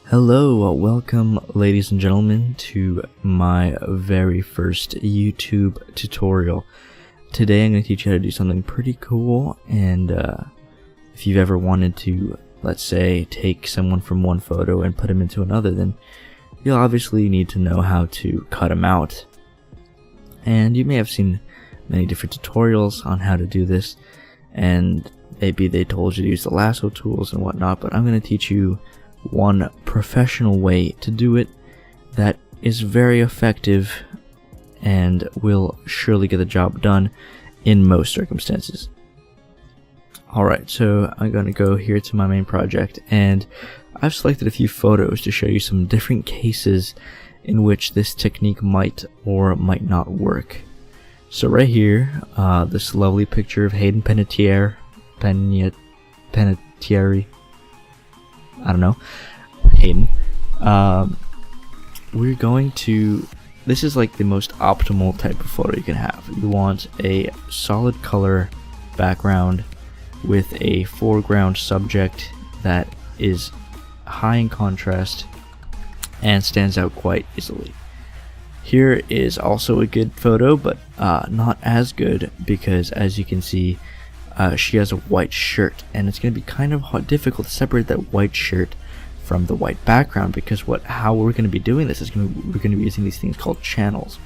Hello, welcome ladies and gentlemen to my very first YouTube tutorial. Today I'm going to teach you how to do something pretty cool, and if you've ever wanted to, let's say, take someone from one photo and put him into another, then you'll obviously need to know how to cut him out. And you may have seen many different tutorials on how to do this, and maybe they told you to use the lasso tools and whatnot, but I'm going to teach you one professional way to do it that is very effective and will surely get the job done in most circumstances. Alright, so I'm going to go here to my main project, and I've selected a few photos to show you some different cases in which this technique might or might not work. So right here, this lovely picture of Hayden Panettiere, I don't know, Hayden. We're going to, this is like the most optimal type of photo you can have. You want a solid color background with a foreground subject that is high in contrast and stands out quite easily. Here is also a good photo, but not as good, because as you can see, she has a white shirt, and it's going to be kind of difficult to separate that white shirt from the white background, because how we're going to be doing this is we're going to be using these things called channels,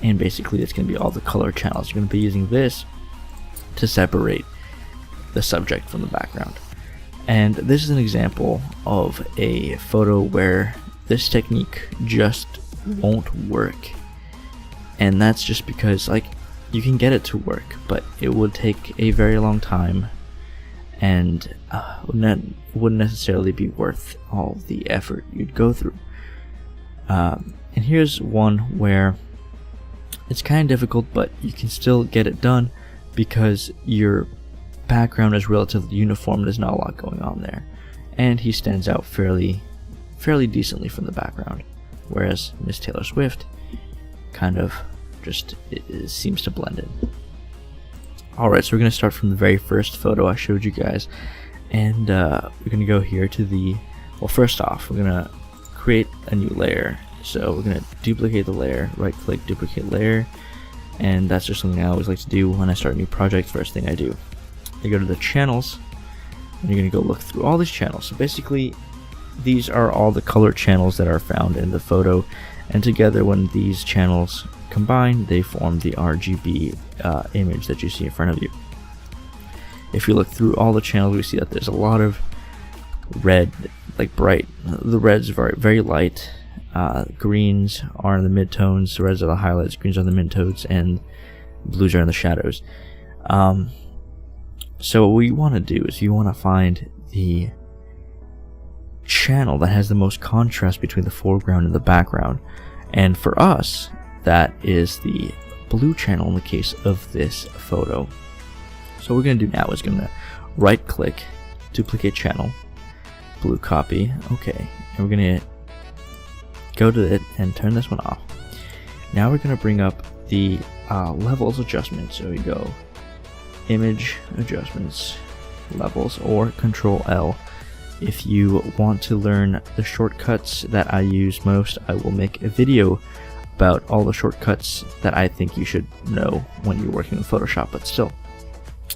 and basically it's going to be all the color channels. You're going to be using this to separate the subject from the background. And this is an example of a photo where this technique just won't work, and that's just because, like, you can get it to work, but it would take a very long time, and wouldn't necessarily be worth all the effort you'd go through. And here's one where it's kind of difficult, but you can still get it done because your background is relatively uniform. There's not a lot going on there, and he stands out fairly decently from the background, whereas Miss Taylor Swift kind of just it seems to blend in. Alright, so we're going to start from the very first photo I showed you guys, and we're going to go here to the, well, first off, we're going to create a new layer. So we're going to duplicate the layer, right click, duplicate layer, and that's just something I always like to do when I start a new project. First thing I do, you go to the channels, and you're going to go look through all these channels. So basically, these are all the color channels that are found in the photo, and together, when these channels combine, they form the RGB image that you see in front of you. If you look through all the channels, we see that there's a lot of red, like bright. The red's very light. Greens are in the midtones. The reds are the highlights. Greens are the midtones, and blues are in the shadows. So what we want to do is you want to find the channel that has the most contrast between the foreground and the background, and for us that is the blue channel in the case of this photo. So what we're going to do now is going to right click, duplicate channel, blue copy, okay, and we're going to go to it and turn this one off. Now we're going to bring up the levels adjustment. So you go image adjustments, levels, or Control L. If you want to learn the shortcuts that I use most, I will make a video about all the shortcuts that I think you should know when you're working with Photoshop, but still.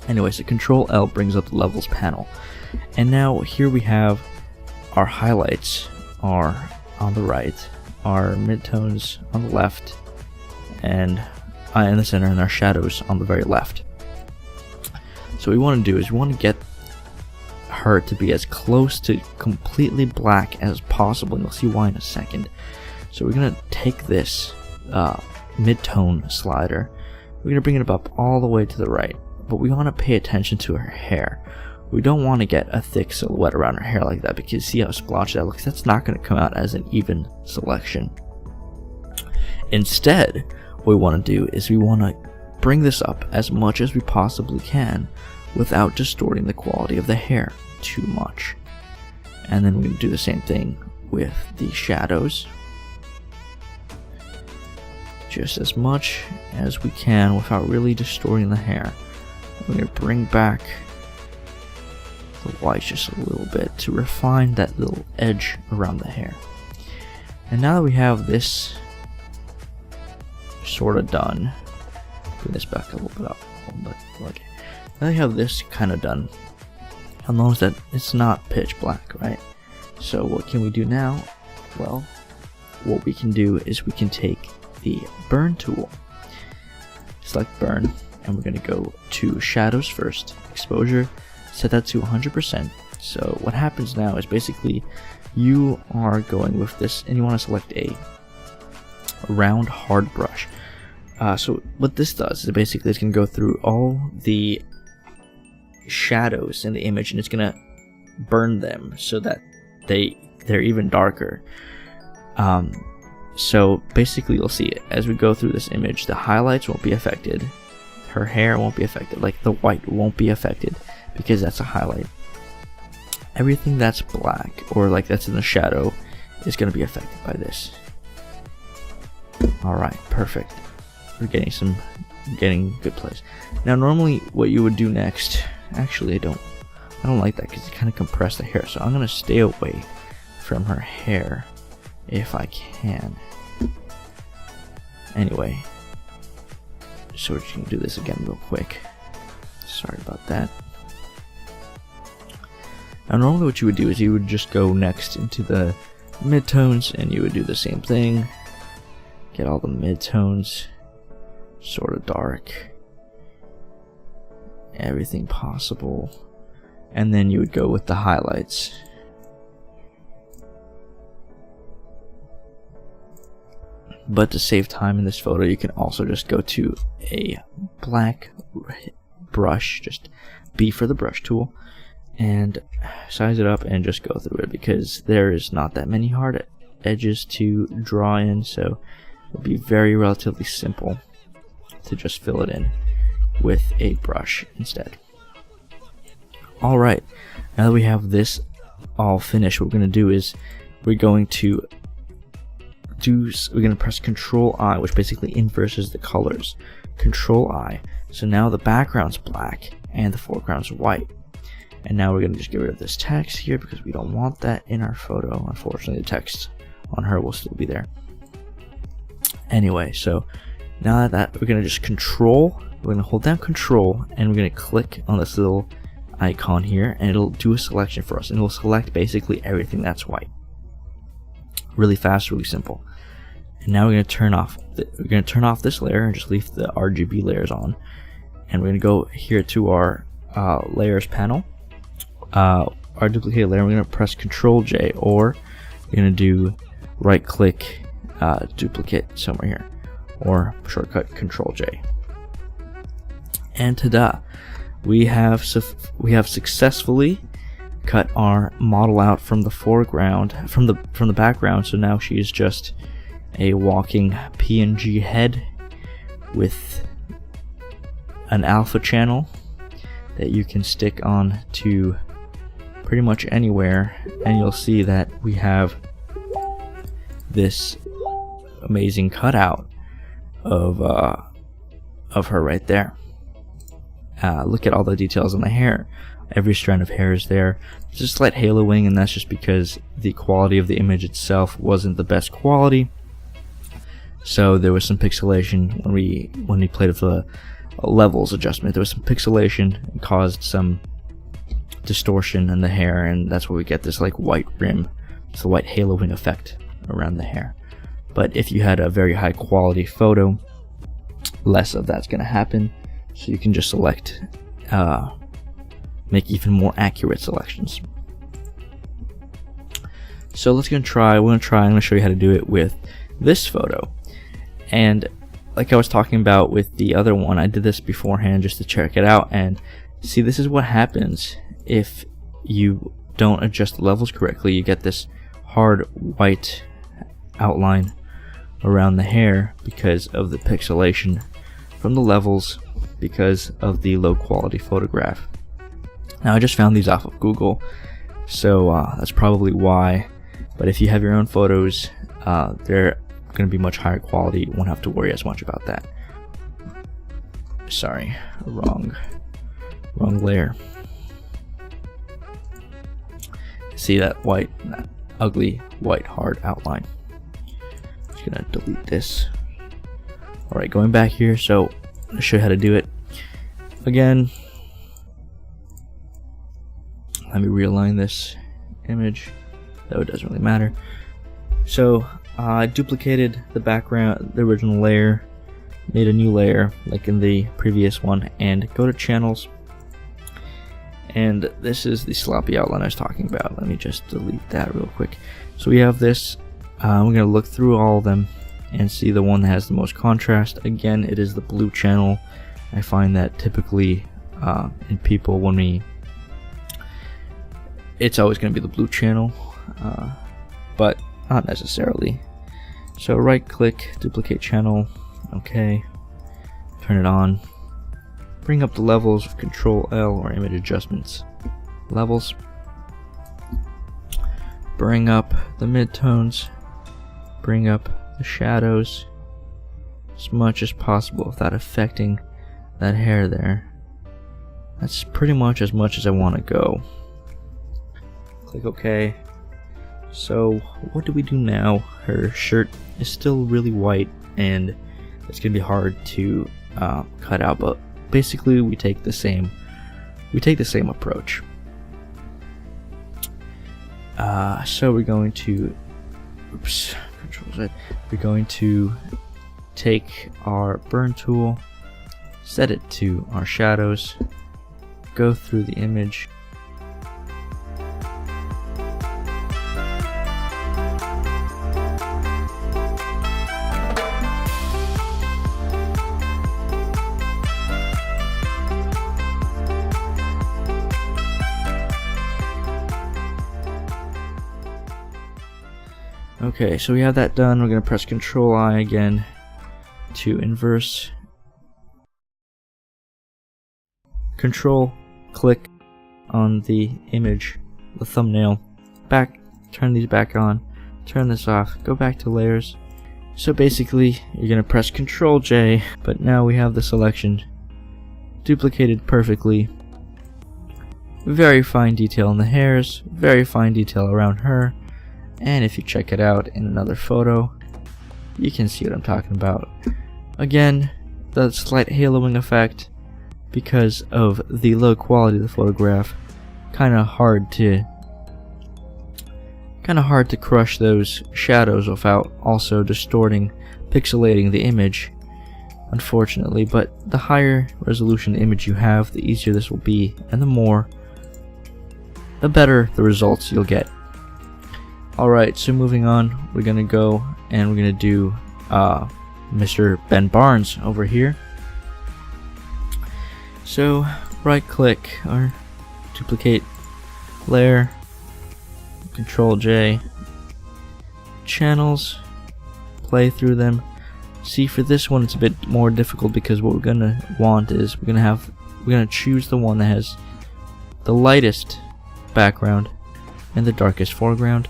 Anyway, so Control L brings up the levels panel. And now here we have our highlights are on the right, our midtones on the left, and in the center, and our shadows on the very left. So what we want to do is we want to get her to be as close to completely black as possible, and you'll see why in a second. So we're going to take this mid-tone slider, we're going to bring it up all the way to the right, but we want to pay attention to her hair. We don't want to get a thick silhouette around her hair like that, because see how splotchy that looks? That's not going to come out as an even selection. Instead, what we want to do is we want to bring this up as much as we possibly can without distorting the quality of the hair too much. And then we're going to do the same thing with the shadows, just as much as we can without really distorting the hair. We're going to bring back the white just a little bit to refine that little edge around the hair. And now that we have this sort of done, bring this back a little bit up. Okay. Now we have this kind of done. You'll notice that it's not pitch black, right? So what can we do now? Well, what we can do is we can take the burn tool, select burn, and we're going to go to shadows first, exposure, set that to 100%. So what happens now is basically you are going with this and you want to select a round hard brush. So what this does is basically it's going to go through all the shadows in the image and it's going to burn them so that they're even darker. So basically you'll see it as we go through this image, the highlights won't be affected, her hair won't be affected, like the white won't be affected because that's a highlight. Everything that's black or like that's in the shadow is going to be affected by this. Alright, perfect. We're getting good place. Now normally what you would do next, actually I don't like that because it kind of compressed the hair, so I'm going to stay away from her hair if I can. Anyway, so we can do this again real quick. Sorry about that. Now normally what you would do is you would just go next into the midtones and you would do the same thing. Get all the midtones sort of dark. Everything possible. And then you would go with the highlights. But to save time in this photo, you can also just go to a black brush, just B for the brush tool, and size it up and just go through it because there is not that many hard edges to draw in, so it'll be relatively simple to just fill it in with a brush instead. Alright, now that we have this all finished, what we're going to do is we're going to press Control I, which basically inverses the colors. Control I. So now the background's black and the foreground's white. And now we're going to just get rid of this text here because we don't want that in our photo. Unfortunately, the text on her will still be there. Anyway, so now that we're going to just we're going to hold down Control and we're going to click on this little icon here and it'll do a selection for us and it'll select basically everything that's white. Really fast, really simple. And now we're going to turn off this layer and just leave the RGB layers on. And we're going to go here to our layers panel, our duplicate layer. We're going to press Control J, or we're going to do right click duplicate somewhere here, or shortcut Control J. And ta-da! We have successfully cut our model out from the foreground, from the background. So now she is just a walking PNG head with an alpha channel that you can stick on to pretty much anywhere, and you'll see that we have this amazing cutout of her right there. Look at all the details on the hair. Every strand of hair is there. There's a slight haloing, and that's just because the quality of the image itself wasn't the best quality. So there was some pixelation when we played with the levels adjustment. There was some pixelation and caused some distortion in the hair, and that's where we get this like white rim. It's the white haloing effect around the hair. But if you had a very high quality photo, less of that's going to happen. So you can just select, make even more accurate selections. So we're going to try, I'm going to show you how to do it with this photo. And like I was talking about with the other one, I did this beforehand just to check it out, and see, this is what happens if you don't adjust the levels correctly. You get this hard white outline around the hair because of the pixelation from the levels, because of the low quality photograph. Now I just found these off of Google, so that's probably why. But if you have your own photos, they're going to be much higher quality. You won't have to worry as much about that. Sorry, wrong layer. see that ugly white hard outline. Just gonna delete this. Alright, going back here, so I'll show you how to do it. Again, let me realign this image, though it doesn't really matter. So I duplicated the background, the original layer, made a new layer like in the previous one, and go to channels. And this is the sloppy outline I was talking about. Let me just delete that real quick. So we have this. We're going to look through all of them and see the one that has the most contrast. Again, it is the blue channel. I find that typically in people, it's always going to be the blue channel, but not necessarily. So right click, duplicate channel, okay, turn it on. Bring up the levels with Control L or image adjustments. Levels. Bring up the midtones. Bring up the shadows as much as possible without affecting that hair there. That's pretty much as I want to go. Click OK. So what do we do now? Her shirt is still really white and it's gonna be hard to cut out, but basically we take the same approach. So we're going to Control Z. We're going to take our burn tool, set it to our shadows, go through the image. Okay, so we have that done. We're going to press Control I again to inverse. Control click on the image, the thumbnail, back, turn these back on, turn this off, go back to layers. So basically, you're going to press Control J, but now we have the selection duplicated perfectly. Very fine detail in the hairs, very fine detail around her. And if you check it out in another photo, you can see what I'm talking about. Again, the slight haloing effect, because of the low quality of the photograph, kind of hard to crush those shadows without also distorting, pixelating the image, unfortunately. But the higher resolution image you have, the easier this will be, and the better the results you'll get. Alright, so moving on, we're gonna go and we're gonna do Mr. Ben Barnes over here. So right click or duplicate layer, Control J, channels, play through them. See, for this one it's a bit more difficult because what we're gonna want is we're gonna choose the one that has the lightest background and the darkest foreground.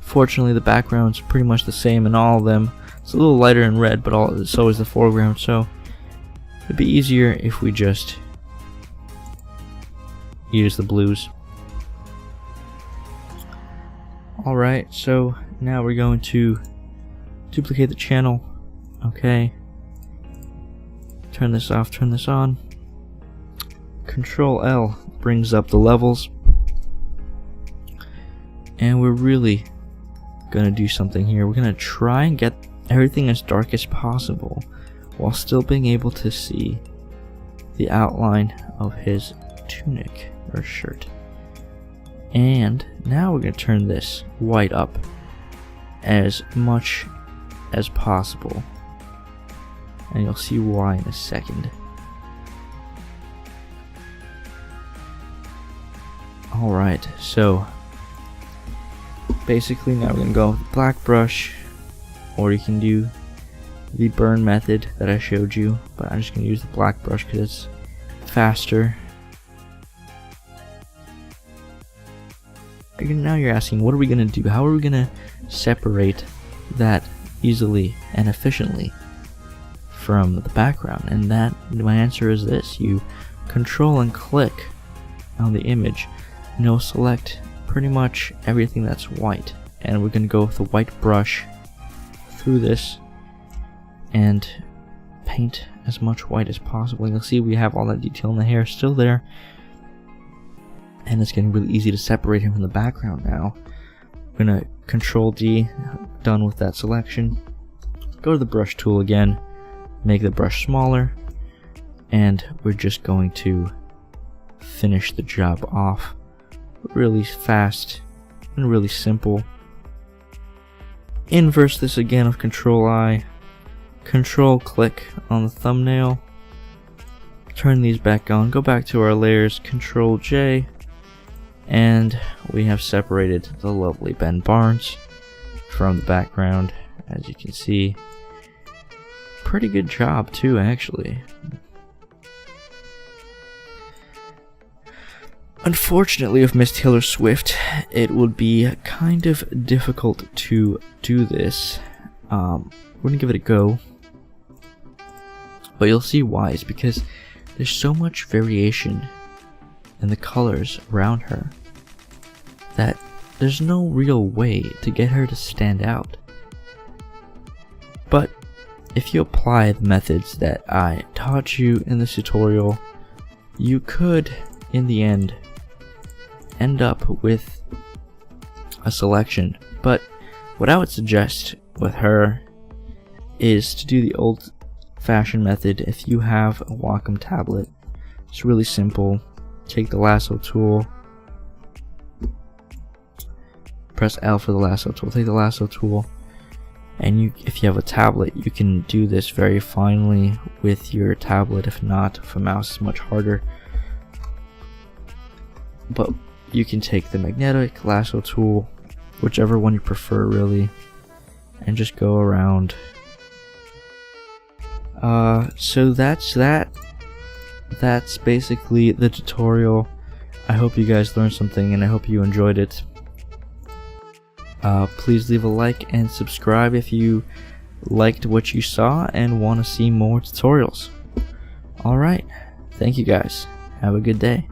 Fortunately, the background's pretty much the same in all of them. It's a little lighter in red, but so is the foreground, so it'd be easier if we just use the blues. Alright, so now we're going to duplicate the channel. Okay. Turn this off, turn this on. Control L brings up the levels. And we're really gonna do something here. We're gonna try and get everything as dark as possible while still being able to see the outline of his tunic or shirt. And now we're gonna turn this white up as much as possible, and you'll see why in a second. Alright, so basically now we're going to go with the black brush, or you can do the burn method that I showed you, but I'm just going to use the black brush because it's faster. Now you're asking, what are we going to do? How are we going to separate that easily and efficiently from the background? And my answer is this: you control and click on the image select pretty much everything that's white, and we're going to go with a white brush through this and paint as much white as possible. And you'll see we have all that detail in the hair still there, and it's getting really easy to separate him from the background now. I'm going to Control D, done with that selection. Go to the brush tool again, make the brush smaller, and we're just going to finish the job off really fast and really simple. Inverse this again with Control I, Control click on the thumbnail, turn these back on, go back to our layers, Control J, and we have separated the lovely Ben Barnes from the background. As you can see, pretty good job too, actually. Unfortunately, with Miss Taylor Swift, it would be kind of difficult to do this. We're gonna give it a go, but you'll see why. It's because there's so much variation in the colors around her that there's no real way to get her to stand out. But if you apply the methods that I taught you in this tutorial, you could, in the end up with a selection. But what I would suggest with her is to do the old-fashioned method. If you have a Wacom tablet, it's really simple. Take the lasso tool, press L for the lasso tool, take the lasso tool, and if you have a tablet, you can do this very finely with your tablet. If not, with a mouse, it's much harder. But you can take the magnetic lasso tool, whichever one you prefer really, and just go around. So that's that. That's basically the tutorial. I hope you guys learned something, and I hope you enjoyed it. Please leave a like and subscribe if you liked what you saw and want to see more tutorials. Alright, thank you guys. Have a good day.